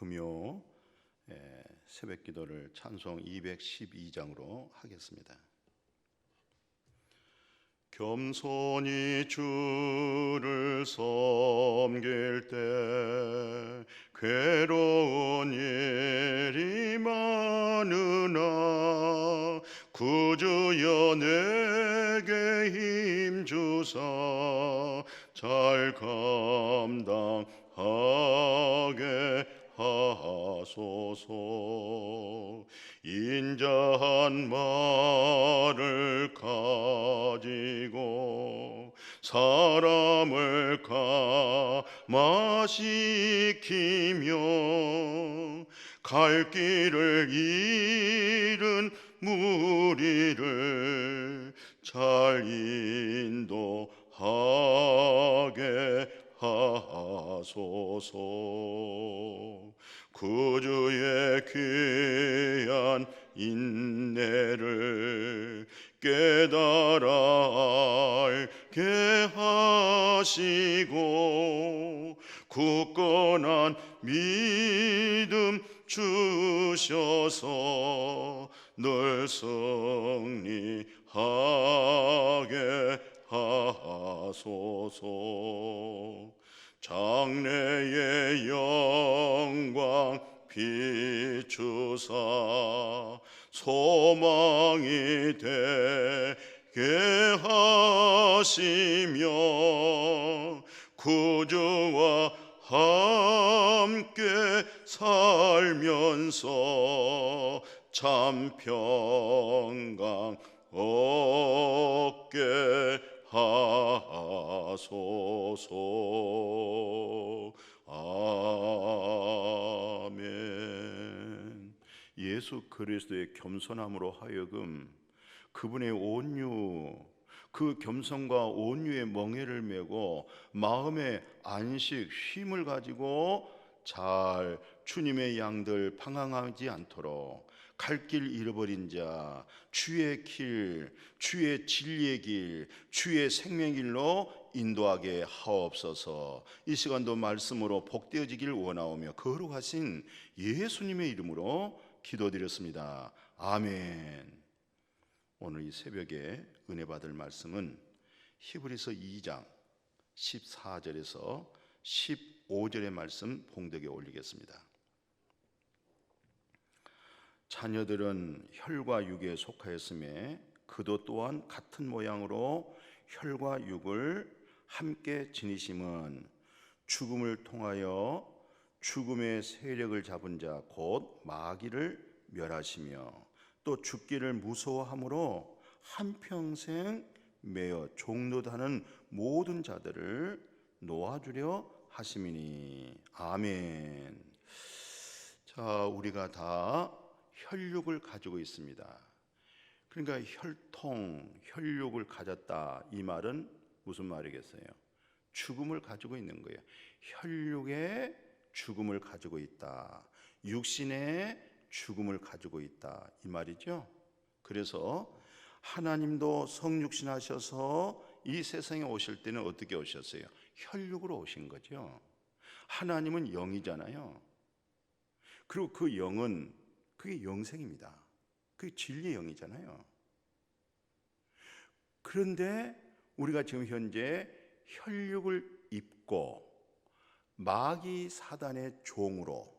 금요 새벽 기도를 찬송 212장으로 하겠습니다. 겸손히 주를 섬길 때 괴로운 일이 많으나 구주여 내게 힘주사 잘 감당하게 하소서. 인자한 말을 가지고 사람을 감화시키며 갈 길을 잃은 무리를 잘 인도하게 하소서. 구주의 귀한 인내를 깨달아 알게 하시고 굳건한 믿음 주셔서 늘 승리하게 하소서. 장래의 영광 비추사 소망이 되게 하시며 구주와 함께 살면서 참 평강 얻게 하소서. 아멘. 예수 그리스도의 겸손함으로 하여금 그분의 온유, 그 겸손과 온유의 멍에를 메고 마음의 안식, 쉼을 가지고 잘 주님의 양들 방황하지 않도록 갈 길 잃어버린 자, 주의 길, 주의 진리의 길, 주의 생명의 길로 인도하게 하옵소서. 이 시간도 말씀으로 복되어지길 원하오며 거룩하신 예수님의 이름으로 기도드렸습니다. 아멘. 오늘 이 새벽에 은혜 받을 말씀은 히브리서 2장 14절에서 15절의 말씀 봉독에 올리겠습니다. 자녀들은 혈과 육에 속하였음에 그도 또한 같은 모양으로 혈과 육을 함께 지니심은 죽음을 통하여 죽음의 세력을 잡은 자 곧 마귀를 멸하시며 또 죽기를 무서워함으로 한평생 매어 종노하는 모든 자들을 놓아주려 하심이니. 아멘. 자, 우리가 다 혈육을 가지고 있습니다. 그러니까 혈통, 혈육을 가졌다, 이 말은 무슨 말이겠어요? 죽음을 가지고 있는 거예요. 혈육에 죽음을 가지고 있다, 육신에 죽음을 가지고 있다, 이 말이죠. 그래서 하나님도 성육신 하셔서 이 세상에 오실 때는 어떻게 오셨어요? 혈육으로 오신 거죠. 하나님은 영이잖아요. 그리고 그 영은 그게 영생입니다. 그게 진리의 영이잖아요. 그런데 우리가 지금 현재 혈육을 입고 마귀 사단의 종으로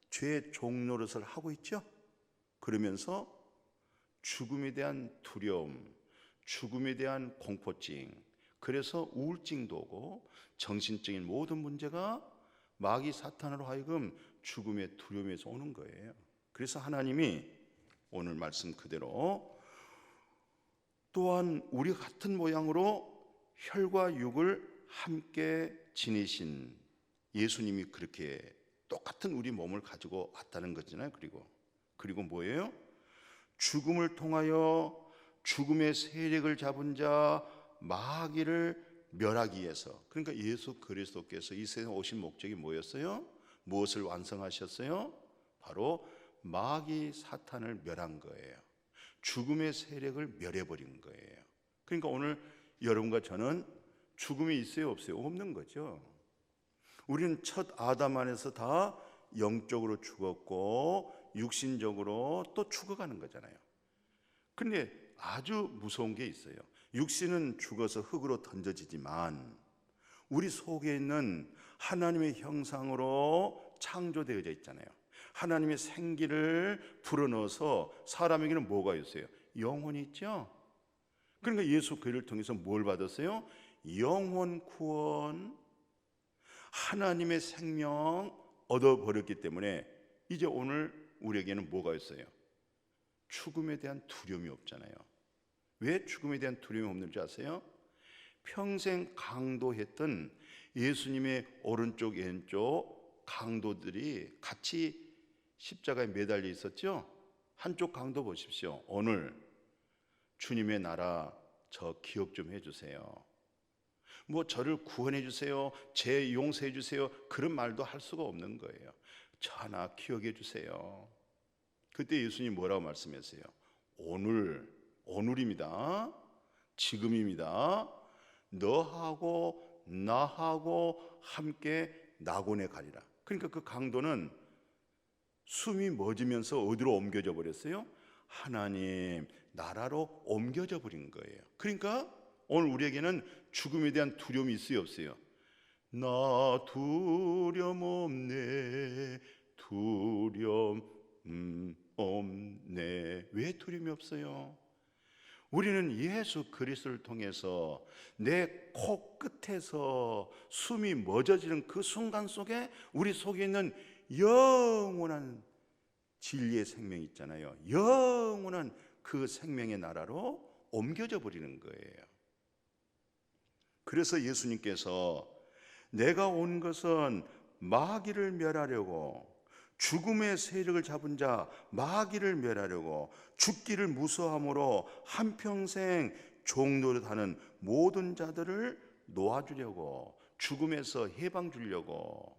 죄의 종 노릇을 하고 있죠. 그러면서 죽음에 대한 두려움, 죽음에 대한 공포증, 그래서 우울증도 오고 정신적인 모든 문제가 마귀 사탄으로 하여금 죽음의 두려움에서 오는 거예요. 그래서 하나님이 오늘 말씀 그대로 또한 우리 같은 모양으로 혈과 육을 함께 지니신 예수님이 그렇게 똑같은 우리 몸을 가지고 왔다는 거잖아요. 그리고 뭐예요? 죽음을 통하여 죽음의 세력을 잡은 자 마귀를 멸하기 위해서. 그러니까 예수 그리스도께서 이 세상에 오신 목적이 뭐였어요? 무엇을 완성하셨어요? 바로 마귀 사탄을 멸한 거예요. 죽음의 세력을 멸해버린 거예요. 그러니까 오늘 여러분과 저는 죽음이 있어요, 없어요? 없는 거죠. 우리는 첫 아담 안에서 다 영적으로 죽었고 육신적으로 또 죽어가는 거잖아요. 근데 아주 무서운 게 있어요. 육신은 죽어서 흙으로 던져지지만 우리 속에 있는 하나님의 형상으로 창조되어져 있잖아요. 하나님의 생기를 불어넣어서 사람에게는 뭐가 있어요? 영혼이 있죠. 그러니까 예수 그리스도를 통해서 뭘 받았어요? 영혼 구원, 하나님의 생명 얻어버렸기 때문에 이제 오늘 우리에게는 뭐가 있어요? 죽음에 대한 두려움이 없잖아요. 왜 죽음에 대한 두려움이 없는 줄 아세요? 평생 강도했던 예수님의 오른쪽 왼쪽 강도들이 같이 십자가에 매달려 있었죠. 한쪽 강도 보십시오. 오늘 주님의 나라 저 기억 좀 해주세요. 뭐 저를 구원해 주세요, 제 용서해 주세요, 그런 말도 할 수가 없는 거예요. 저 하나 기억해 주세요. 그때 예수님 뭐라고 말씀하세요? 오늘입니다. 지금입니다. 너하고 나하고 함께 낙원에 가리라. 그러니까 그 강도는 숨이 멎으면서 어디로 옮겨져 버렸어요? 하나님 나라로 옮겨져 버린 거예요. 그러니까 오늘 우리에게는 죽음에 대한 두려움이 있어요, 없어요? 나 두려움 없네, 두려움 없네. 왜 두려움이 없어요? 우리는 예수 그리스도를 통해서 내 코끝에서 숨이 멎어지는 그 순간 속에 우리 속에 있는 영원한 진리의 생명이 있잖아요. 영원한 그 생명의 나라로 옮겨져 버리는 거예요. 그래서 예수님께서 내가 온 것은 마귀를 멸하려고, 죽음의 세력을 잡은 자 마귀를 멸하려고, 죽기를 무서워함으로 한평생 종노릇하는 모든 자들을 놓아주려고, 죽음에서 해방 주려고,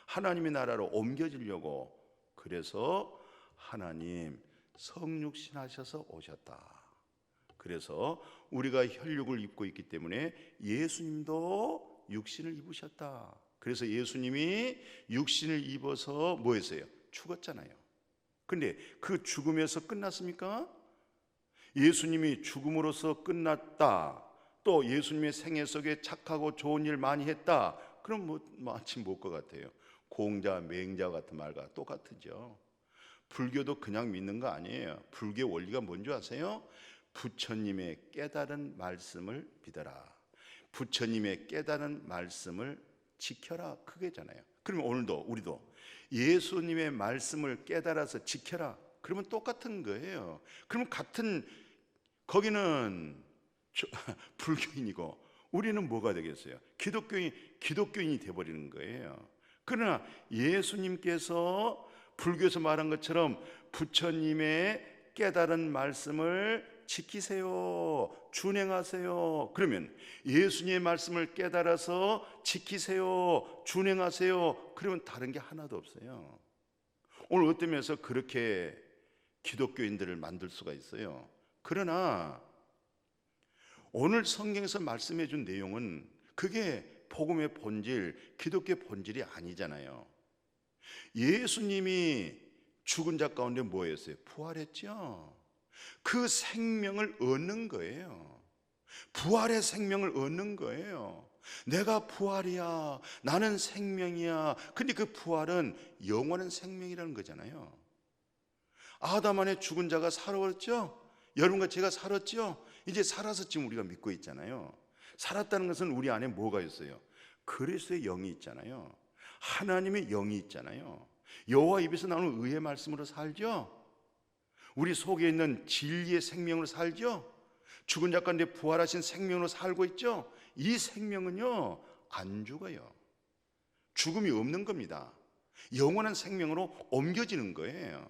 하나님의 나라로 옮겨지려고, 그래서 하나님 성육신 하셔서 오셨다. 그래서 우리가 혈육을 입고 있기 때문에 예수님도 육신을 입으셨다. 그래서 예수님이 육신을 입어서 뭐 했어요? 죽었잖아요. 근데 그 죽음에서 끝났습니까? 예수님이 죽음으로써 끝났다, 또 예수님의 생애 속에 착하고 좋은 일 많이 했다, 그럼 뭐 마치 못 것 같아요. 공자, 맹자 같은 말과 똑같으죠. 불교도 그냥 믿는 거 아니에요. 불교의 원리가 뭔지 아세요? 부처님의 깨달은 말씀을 믿어라, 부처님의 깨달은 말씀을 지켜라, 그게잖아요. 그러면 오늘도 우리도 예수님의 말씀을 깨달아서 지켜라, 그러면 똑같은 거예요. 그러면 같은, 거기는 불교인이고 우리는 뭐가 되겠어요? 기독교인이 돼버리는 거예요. 그러나 예수님께서 불교에서 말한 것처럼 부처님의 깨달은 말씀을 지키세요, 준행하세요. 그러면 예수님의 말씀을 깨달아서 지키세요, 준행하세요. 그러면 다른 게 하나도 없어요. 오늘 어떤 면에서 그렇게 기독교인들을 만들 수가 있어요. 그러나 오늘 성경에서 말씀해 준 내용은 그게 복음의 본질, 기독교의 본질이 아니잖아요. 예수님이 죽은 자 가운데 뭐 했어요? 부활했죠. 그 생명을 얻는 거예요. 부활의 생명을 얻는 거예요. 내가 부활이야, 나는 생명이야. 근데 그 부활은 영원한 생명이라는 거잖아요. 아담 안에 죽은 자가 살아왔죠. 여러분과 제가 살았죠. 이제 살아서 지금 우리가 믿고 있잖아요. 살았다는 것은 우리 안에 뭐가 있어요? 그리스도의 영이 있잖아요. 하나님의 영이 있잖아요. 여호와 입에서 나오는 의의 말씀으로 살죠. 우리 속에 있는 진리의 생명으로 살죠. 죽은 자 가운데 부활하신 생명으로 살고 있죠. 이 생명은요 안 죽어요. 죽음이 없는 겁니다. 영원한 생명으로 옮겨지는 거예요.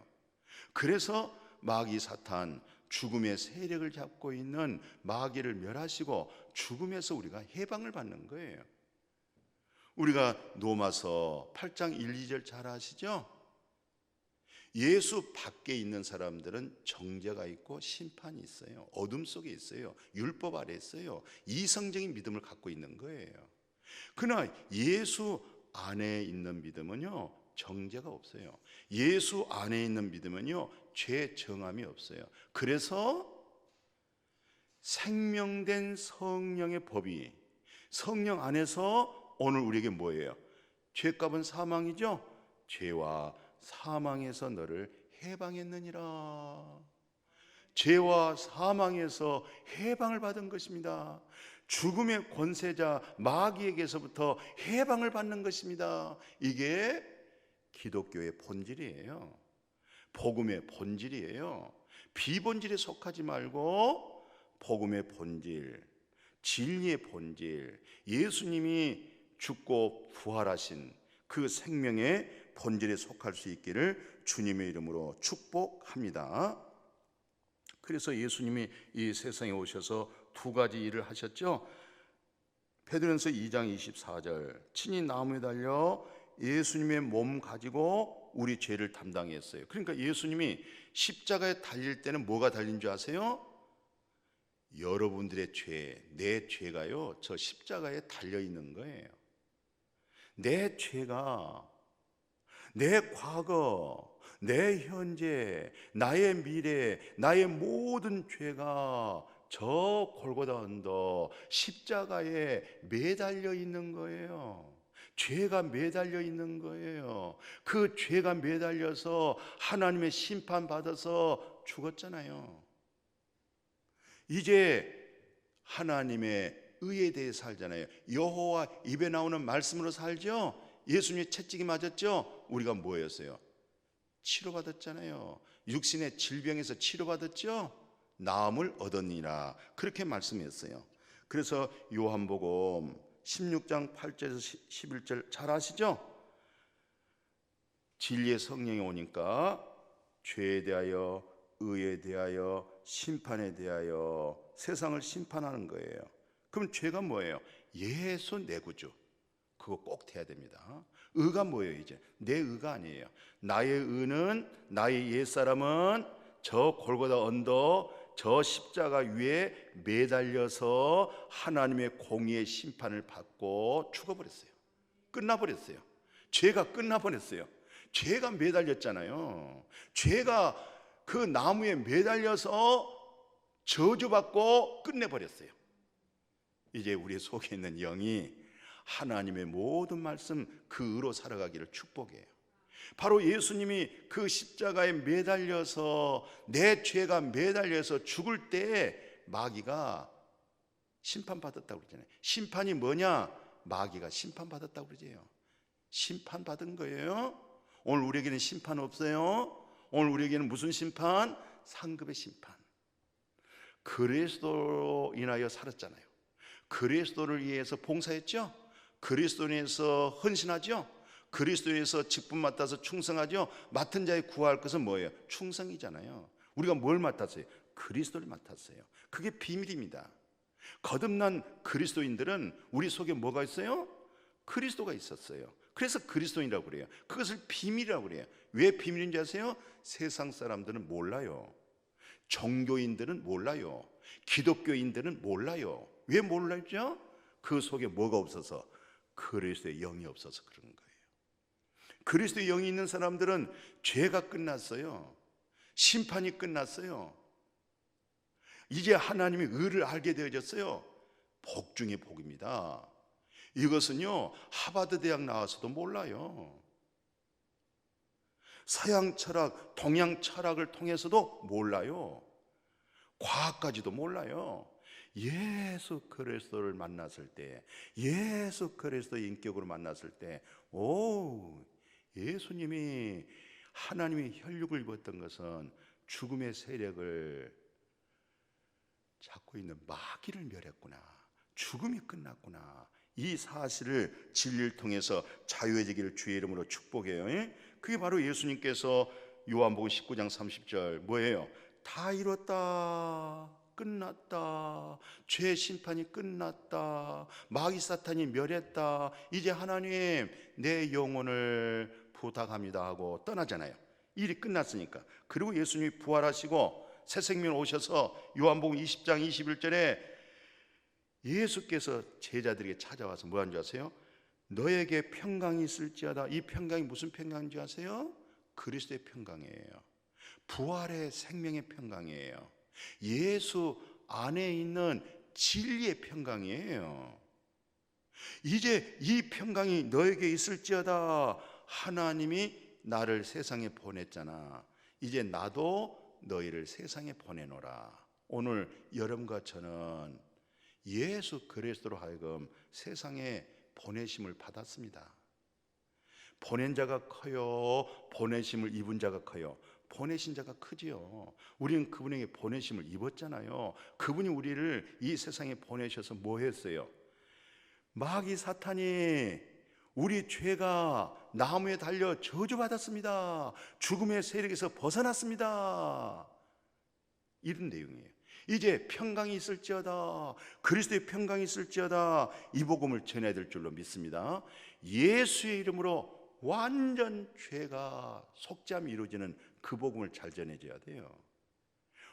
그래서 마귀 사탄, 죽음의 세력을 잡고 있는 마귀를 멸하시고 죽음에서 우리가 해방을 받는 거예요. 우리가 로마서 8장 1, 2절 잘 아시죠? 예수 밖에 있는 사람들은 정죄가 있고 심판이 있어요. 어둠 속에 있어요. 율법 아래 있어요. 이성적인 믿음을 갖고 있는 거예요. 그러나 예수 안에 있는 믿음은요 정죄가 없어요. 예수 안에 있는 믿음은요, 죄 정함이 없어요. 그래서 생명된 성령의 법이 성령 안에서 오늘 우리에게 뭐예요? 죄값은 사망이죠. 죄와 사망에서 너를 해방했느니라. 죄와 사망에서 해방을 받은 것입니다. 죽음의 권세자 마귀에게서부터 해방을 받는 것입니다. 이게 기독교의 본질이에요. 복음의 본질이에요. 비본질에 속하지 말고 복음의 본질, 진리의 본질, 예수님이 죽고 부활하신 그 생명의 본질에 속할 수 있기를 주님의 이름으로 축복합니다. 그래서 예수님이 이 세상에 오셔서 두 가지 일을 하셨죠. 베드로전서 2장 24절, 친히 나무에 달려 예수님의 몸 가지고 우리 죄를 담당했어요. 그러니까 예수님이 십자가에 달릴 때는 뭐가 달린 줄 아세요? 여러분들의 죄, 내 죄가요, 저 십자가에 달려 있는 거예요. 내 죄가, 내 과거, 내 현재, 나의 미래, 나의 모든 죄가 저 골고다 언덕 십자가에 매달려 있는 거예요. 죄가 매달려 있는 거예요. 그 죄가 매달려서 하나님의 심판받아서 죽었잖아요. 이제 하나님의 의에 대해 살잖아요. 여호와 입에 나오는 말씀으로 살죠. 예수님이 채찍이 맞았죠. 우리가 뭐였어요? 치료받았잖아요. 육신의 질병에서 치료받았죠. 나음을 얻었니라, 그렇게 말씀했어요. 그래서 요한복음 16장 8절에서 11절 잘 아시죠? 진리의 성령이 오니까 죄에 대하여, 의에 대하여, 심판에 대하여 세상을 심판하는 거예요. 그럼 죄가 뭐예요? 예수 내 구주, 그거 꼭 돼야 됩니다. 의가 뭐예요? 이제 내 의가 아니에요. 나의 의는, 나의 옛사람은 저 골고다 언덕, 저 십자가 위에 매달려서 하나님의 공의의 심판을 받고 죽어버렸어요. 끝나버렸어요. 죄가 끝나버렸어요. 죄가 매달렸잖아요. 죄가 그 나무에 매달려서 저주받고 끝내버렸어요. 이제 우리 속에 있는 영이 하나님의 모든 말씀 그 의로 살아가기를 축복해요. 바로 예수님이 그 십자가에 매달려서, 내 죄가 매달려서 죽을 때 마귀가 심판받았다고 그러잖아요. 심판이 뭐냐? 마귀가 심판받았다고 그러죠. 심판받은 거예요. 오늘 우리에게는 심판 없어요. 오늘 우리에게는 무슨 심판? 상급의 심판. 그리스도로 인하여 살았잖아요. 그리스도를 위해서 봉사했죠. 그리스도인에서 헌신하죠. 그리스도에서 직분 맡아서 충성하죠. 맡은 자의 구할 것은 뭐예요? 충성이잖아요. 우리가 뭘 맡았어요? 그리스도를 맡았어요. 그게 비밀입니다. 거듭난 그리스도인들은 우리 속에 뭐가 있어요? 그리스도가 있었어요. 그래서 그리스도인이라고 그래요. 그것을 비밀이라고 그래요. 왜 비밀인지 아세요? 세상 사람들은 몰라요. 종교인들은 몰라요. 기독교인들은 몰라요. 왜 몰라요? 그 속에 뭐가 없어서? 그리스도의 영이 없어서 그런 거예요. 그리스도의 영이 있는 사람들은 죄가 끝났어요. 심판이 끝났어요. 이제 하나님의 의를 알게 되어졌어요. 복 중에 복입니다. 이것은요, 하버드 대학 나와서도 몰라요. 서양 철학, 동양 철학을 통해서도 몰라요. 과학까지도 몰라요. 예수 그리스도를 만났을 때, 예수 그리스도의 인격으로 만났을 때, 오, 예수님이 하나님의 혈육을 입었던 것은 죽음의 세력을 잡고 있는 마귀를 멸했구나, 죽음이 끝났구나, 이 사실을 진리를 통해서 자유해지기를 주의 이름으로 축복해요. 그게 바로 예수님께서 요한복음 19장 30절 뭐예요? 다 이뤘다, 끝났다, 죄 심판이 끝났다, 마귀 사탄이 멸했다, 이제 하나님 내 영혼을 부탁합니다 하고 떠나잖아요. 일이 끝났으니까. 그리고 예수님이 부활하시고 새 생명 오셔서 요한복음 20장 21절에 예수께서 제자들에게 찾아와서 뭐 한 줄 아세요? 너에게 평강이 있을지어다. 이 평강이 무슨 평강인지 아세요? 그리스도의 평강이에요. 부활의 생명의 평강이에요. 예수 안에 있는 진리의 평강이에요. 이제 이 평강이 너에게 있을지어다. 하나님이 나를 세상에 보냈잖아. 이제 나도 너희를 세상에 보내노라. 오늘 여러분과 저는 예수 그리스도로 하여금 세상에 보내심을 받았습니다. 보낸 자가 커요, 보내심을 입은 자가 커요. 보내신 자가 크지요. 우리는 그분에게 보내심을 입었잖아요. 그분이 우리를 이 세상에 보내셔서 뭐 했어요? 마귀 사탄이 우리 죄가 나무에 달려 저주받았습니다. 죽음의 세력에서 벗어났습니다. 이런 내용이에요. 이제 평강이 있을지어다. 그리스도의 평강이 있을지어다. 이 복음을 전해야 될 줄로 믿습니다. 예수의 이름으로 완전 죄가 속죄함이 이루어지는 그 복음을 잘 전해줘야 돼요.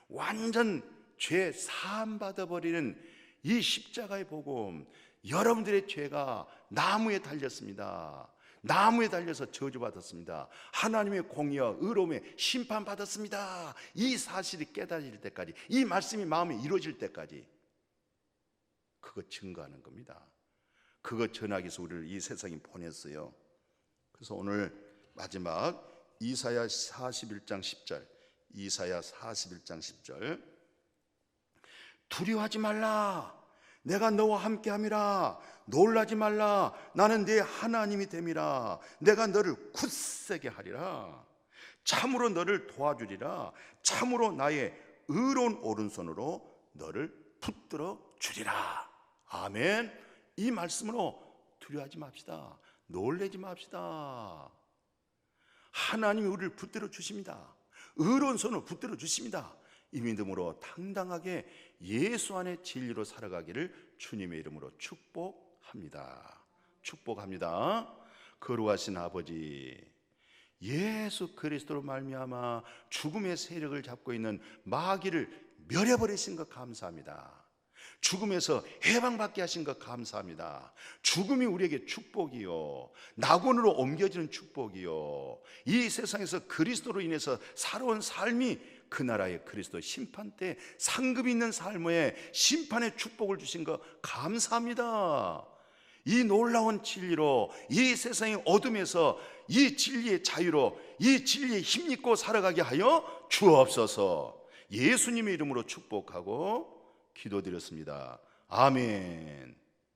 완전 죄 사함 받아버리는 이 십자가의 복음. 여러분들의 죄가 나무에 달렸습니다. 나무에 달려서 저주받았습니다. 하나님의 공의와 의로움에 심판받았습니다. 이 사실이 깨달을 때까지, 이 말씀이 마음에 이루어질 때까지 그거 증거하는 겁니다. 그거 전하기 위해서 우리를 이 세상에 보냈어요. 그래서 오늘 마지막 이사야 41장 10절, 이사야 41장 10절, 두려워하지 말라, 내가 너와 함께함이라. 놀라지 말라, 나는 네 하나님이 됨이라. 내가 너를 굳세게 하리라. 참으로 너를 도와주리라. 참으로 나의 의로운 오른손으로 너를 붙들어 주리라. 아멘. 이 말씀으로 두려워하지 맙시다. 놀라지 맙시다. 하나님이 우리를 붙들어 주십니다. 의로운 손으로 붙들어 주십니다. 이 믿음으로 당당하게 예수 안의 진리로 살아가기를 주님의 이름으로 축복합니다. 축복합니다. 거룩하신 아버지, 예수 그리스도로 말미암아 죽음의 세력을 잡고 있는 마귀를 멸해버리신 것 감사합니다. 죽음에서 해방받게 하신 것 감사합니다. 죽음이 우리에게 축복이요, 낙원으로 옮겨지는 축복이요, 이 세상에서 그리스도로 인해서 살아온 삶이 그 나라의 그리스도 심판 때 상급 있는 삶에 심판의 축복을 주신 것 감사합니다. 이 놀라운 진리로 이 세상의 어둠에서 이 진리의 자유로 이 진리에 힘입고 살아가게 하여 주옵소서. 예수님의 이름으로 축복하고 기도드렸습니다. 아멘.